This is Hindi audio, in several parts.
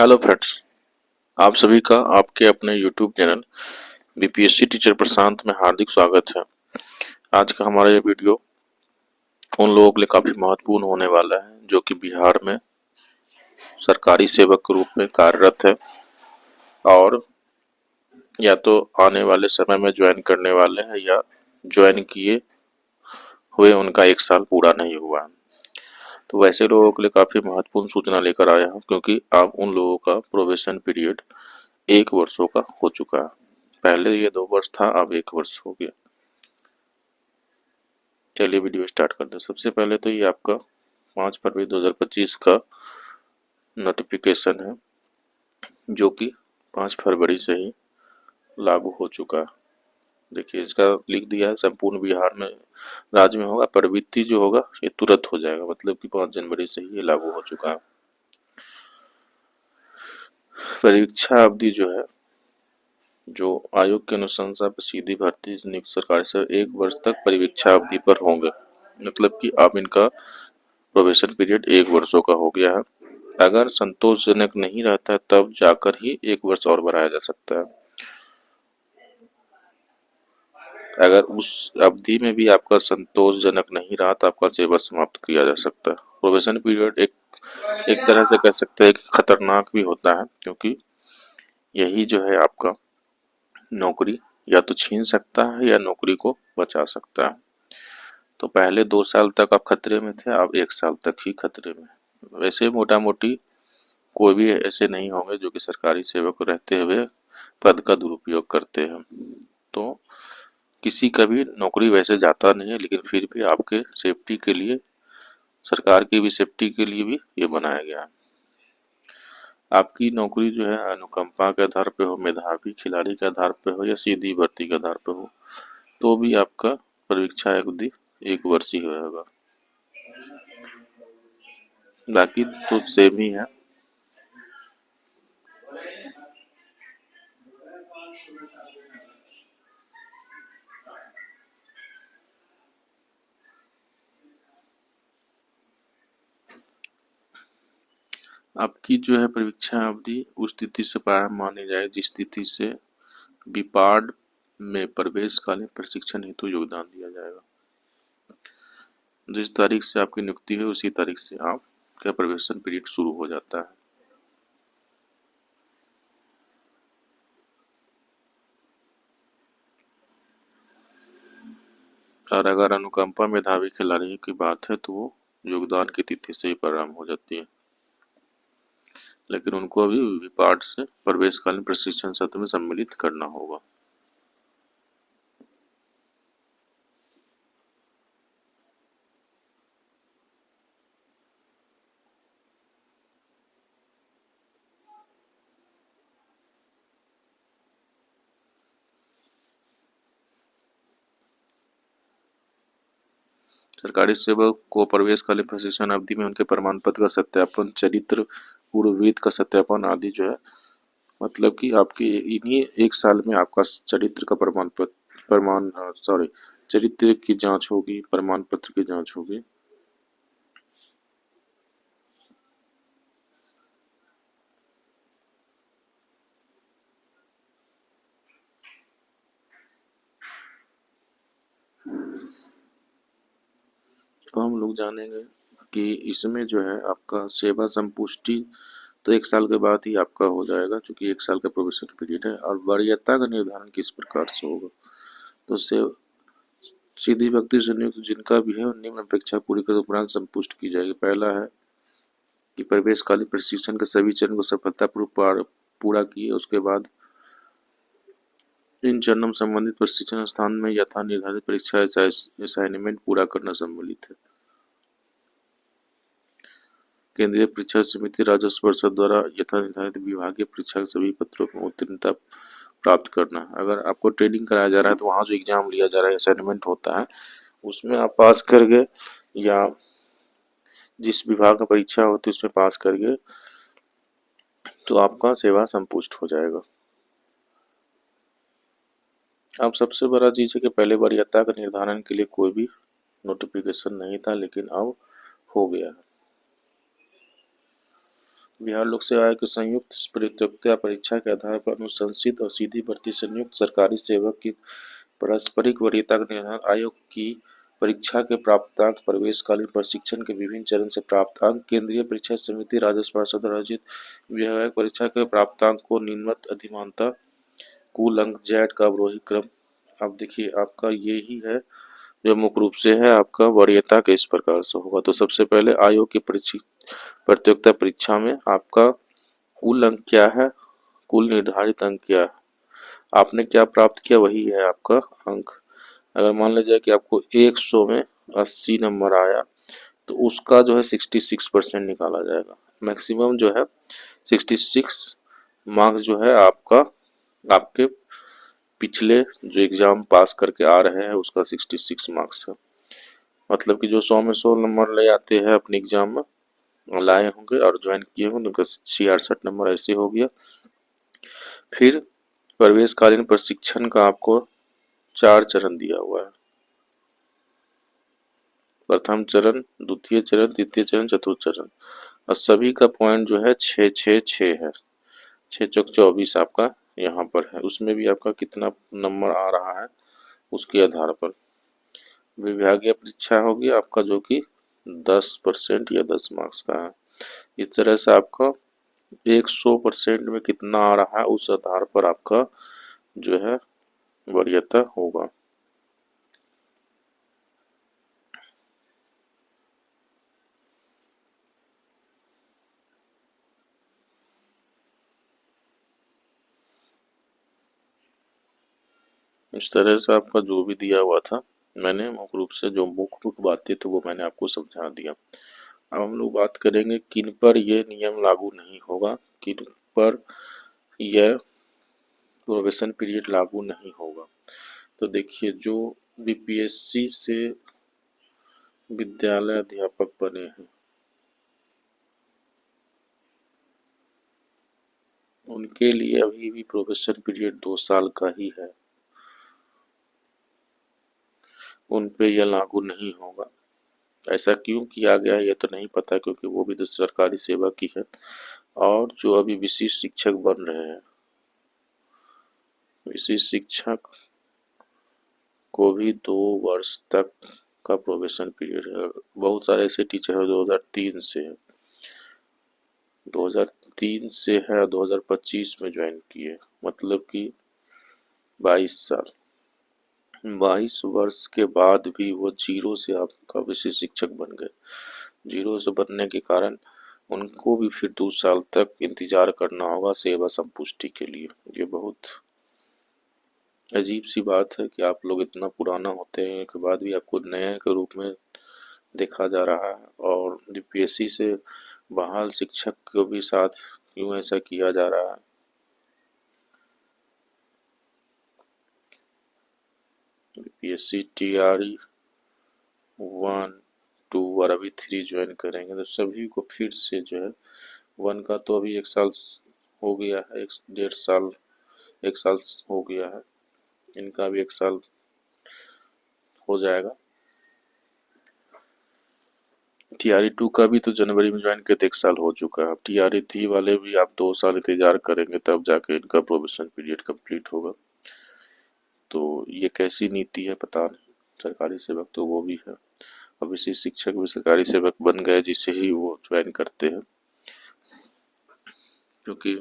हेलो फ्रेंड्स, आप सभी का आपके अपने यूट्यूब चैनल बीपीएससी टीचर प्रशांत में हार्दिक स्वागत है। आज का हमारा ये वीडियो उन लोगों के लिए काफ़ी महत्वपूर्ण होने वाला है जो कि बिहार में सरकारी सेवक के रूप में कार्यरत है और या तो आने वाले समय में ज्वाइन करने वाले हैं या ज्वाइन किए हुए उनका 1 साल पूरा नहीं हुआ है। तो वैसे लोगों के लिए काफ़ी महत्वपूर्ण सूचना लेकर आया हूँ, क्योंकि अब उन लोगों का प्रोबेशन पीरियड 1 वर्षों का हो चुका है। पहले ये 2 वर्ष था, अब 1 वर्ष हो गया। चलिए वीडियो स्टार्ट करते हैं। सबसे पहले तो ये आपका 5 फरवरी 2025 का नोटिफिकेशन है, जो कि 5 फरवरी से ही लागू हो चुका है। देखिए, इसका लिख दिया है संपूर्ण बिहार में राज्य में होगा, प्रवृत्ति जो होगा ये तुरंत हो जाएगा, मतलब कि 5 जनवरी से ही ये लागू हो चुका है। परीक्षा अवधि जो है, जो आयोग के अनुशंसा पर सीधी भर्ती नियुक्त सरकारी से 1 वर्ष तक परीक्षा अवधि पर होंगे, मतलब कि अब इनका प्रोबेशन पीरियड 1 वर्षों का हो गया है। अगर संतोषजनक नहीं रहता है तब जाकर ही 1 वर्ष और बढ़ाया जा सकता है। अगर उस अवधि में भी आपका संतोषजनक नहीं रहा तो आपका सेवा समाप्त किया जा सकता है। प्रोबेशन पीरियड एक तरह से कह सकते हैं कि खतरनाक भी होता है, क्योंकि यही जो है आपका नौकरी या तो छीन सकता है या नौकरी को बचा सकता है। तो पहले 2 साल तक आप खतरे में थे, अब 1 साल तक ही खतरे में। वैसे मोटा मोटी कोई भी ऐसे नहीं होंगे जो कि सरकारी सेवक रहते हुए पद का दुरुपयोग करते हैं। तो किसी का भी नौकरी वैसे जाता नहीं है, लेकिन फिर भी आपके सेफ्टी के लिए, सरकार की भी सेफ्टी के लिए भी ये बनाया गया है। आपकी नौकरी जो है अनुकंपा के आधार पे हो, मेधावी खिलाड़ी के आधार पे हो या सीधी भर्ती के आधार पे हो, तो भी आपका परीक्षा अवधि 1 वर्ष ही होगा। बाकी तो सेम ही है। आपकी जो है परीक्षा अवधि उस स्थिति से प्रारंभ मानी जाए जिस स्थिति से बीपाड में प्रवेशकालीन प्रशिक्षण हेतु योगदान दिया जाएगा। जिस तारीख से आपकी नियुक्ति है उसी तारीख से आपका प्रवेशन पीरियड शुरू हो जाता है। और अगर अनुकंपा मेधावी खिलाड़ी की बात है तो वो योगदान की तिथि से ही प्रारंभ हो जाती है, लेकिन उनको अभी विपाट से प्रवेशकालीन प्रशिक्षण सत्र में सम्मिलित करना होगा। सरकारी सेवक को प्रवेशकालीन प्रशिक्षण अवधि में उनके प्रमाण पत्र का सत्यापन, चरित्र पूर्ववित का सत्यापन आदि जो है, मतलब कि आपकी इन्हीं 1 साल में आपका चरित्र का चरित्र की जांच होगी, प्रमाण पत्र की जांच होगी। तो हम लोग जानेंगे कि इसमें जो है आपका सेवा संपुष्टि तो 1 साल के बाद ही आपका हो जाएगा, क्योंकि 1 साल का प्रोबेशन पीरियड है। और वरीयता का निर्धारण किस प्रकार से होगा, तो सीधी भर्ती से नियुक्त जिनका भी है निम्न अपेक्षा पूरी कर उपरांत संपुष्ट की जाएगी। पहला है कि प्रवेशकालीन प्रशिक्षण के सभी चरण को सफलतापूर्वक पूरा किए, उसके बाद इन चरणों में संबंधित प्रशिक्षण स्थान में यथा निर्धारित परीक्षा असाइनमेंट पूरा करना सम्मिलित है। केंद्रीय परीक्षा समिति राजस्व परिषद द्वारा यथा निर्धारित विभागीय परीक्षा के सभी पत्रों में उत्तीर्णता प्राप्त करना। अगर आपको ट्रेनिंग कराया जा रहा है तो वहाँ जो एग्जाम लिया जा रहा है, असाइनमेंट होता है, उसमें आप पास कर गए या जिस विभाग में परीक्षा होती है उसमें पास कर गए तो आपका सेवा संपुष्ट हो जाएगा। अब सबसे बड़ा चीज़ है कि पहले वरीयता का निर्धारण के लिए कोई भी नोटिफिकेशन नहीं था, लेकिन अब हो गया है। बिहार लोक सेवा आयोग की संयुक्त प्रतियोगिता परीक्षा के आधार पर अनुशंसित और सीधी भर्ती से नियुक्त सरकारी सेवक की पारस्परिक वरीयता का निर्धारण आयोग की परीक्षा के प्राप्तांक प्रवेशकालीन प्रशिक्षण के विभिन्न चरण से प्राप्त अंक केंद्रीय परीक्षा समिति राजस्व पार्षद आयोजित व्यवहारिक परीक्षा के प्राप्तांक को निम्नवत अधिमानता कुल अंक जेड का अवरोही क्रम। अब देखिए आपका यही है जो मुख्य रूप से है आपका वरीयता के इस प्रकार से होगा। तो सबसे पहले आयोग की प्रतियोगिता परीक्षा में आपका कुल अंक क्या है, कुल निर्धारित अंक क्या है, आपने क्या प्राप्त किया वही है आपका अंक। अगर मान लीजिए कि आपको 100 में 80 नंबर आया तो उसका जो है 66% निकाला जाएगा। मैक्सिमम जो है 66 मार्क्स जो है आपका आपके पिछले जो एग्जाम पास करके आ रहे हैं उसका 66 मार्क्स है। मतलब कि जो 100 में 100 नंबर ले आते हैं अपने एग्जाम में लाए होंगे और ज्वाइन किए होंगे उनका 66 नंबर ऐसे हो गया। फिर प्रवेशकालीन प्रशिक्षण का आपको 4 चरण दिया हुआ है। प्रथम चरण, द्वितीय चरण, तृतीय चरण, चतुर्थ चरण और सभी का पॉइंट जो है 6-6-6 है। 6 चौक 24 आपका यहाँ पर है। उसमें भी आपका कितना नंबर आ रहा है उसके आधार पर विभागीय परीक्षा होगी आपका जो कि 10% या 10 मार्क्स का है। इस तरह से आपका 100% में कितना आ रहा है उस आधार पर आपका जो है वरीयता होगा। इस तरह से आपका जो भी दिया हुआ था मैंने मुख्य रूप से जो मुख्य बातें थी वो मैंने आपको समझा दिया। अब हम लोग बात करेंगे किन पर यह नियम लागू नहीं होगा, किन पर यह प्रोबेशन पीरियड लागू नहीं होगा। तो देखिए जो बीपीएससी से विद्यालय अध्यापक बने हैं उनके लिए अभी भी प्रोबेशन पीरियड 2 साल का ही है, उन पे यह लागू नहीं होगा। ऐसा क्यों किया गया है ये तो नहीं पता क्योंकि वो भी तो सरकारी सेवा की है। और जो अभी विशिष्ट शिक्षक बन रहे हैं विशिष्ट शिक्षक को भी 2 वर्ष तक का प्रोबेशन पीरियड है। बहुत सारे ऐसे टीचर हैं 2003 से है, 2003 से है और 2025 में ज्वाइन किए, मतलब कि 22 साल, 22 वर्ष के बाद भी वो जीरो से आपका विशिष्ट शिक्षक बन गए। जीरो से बनने के कारण उनको भी फिर 2 साल तक इंतजार करना होगा सेवा संपुष्टि के लिए। ये बहुत अजीब सी बात है कि आप लोग इतना पुराना होते हैं के बाद भी आपको नए के रूप में देखा जा रहा है और बीपीएससी से बहाल शिक्षक को भी साथ क्यों ऐसा किया जा रहा है। बीपीएससी टीआरई 1, 2 और अभी 3 ज्वाइन करेंगे तो सभी को फिर से जो है 1 का तो अभी 1 साल हो गया है, 1.5 साल 1 साल हो गया है, इनका भी 1 साल हो जाएगा। टीआरई 2 का भी तो जनवरी में ज्वाइन किए तो 1 साल हो चुका है। अब टीआरई 3 वाले भी आप 2 साल इंतजार करेंगे तब जाके इनका प्रोबेशन पीरियड कंप्लीट होगा। तो ये कैसी नीति है पता नहीं। सरकारी सेवक तो वो भी है, अब इसी शिक्षक भी सरकारी सेवक बन गए जिससे ही वो ज्वाइन करते हैं, क्योंकि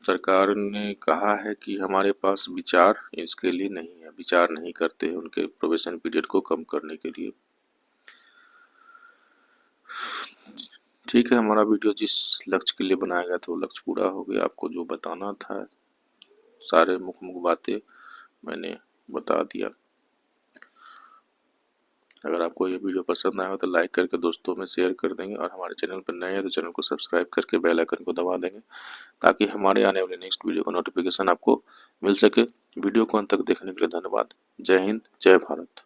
सरकार ने कहा है कि हमारे पास विचार इसके लिए नहीं है, विचार नहीं करते हैं उनके प्रोबेशन पीरियड को कम करने के लिए। ठीक है, हमारा वीडियो जिस लक्ष्य के लिए बनाया गया था वो लक्ष्य पूरा हो गया। आपको जो बताना था सारे मुख्य बातें मैंने बता दिया। अगर आपको ये वीडियो पसंद आया हो तो लाइक करके दोस्तों में शेयर कर देंगे और हमारे चैनल पर नए हैं तो चैनल को सब्सक्राइब करके बेल आइकन को दबा देंगे ताकि हमारे आने वाले नेक्स्ट वीडियो का नोटिफिकेशन आपको मिल सके। वीडियो को अंत तक देखने के लिए धन्यवाद। जय हिंद, जय भारत।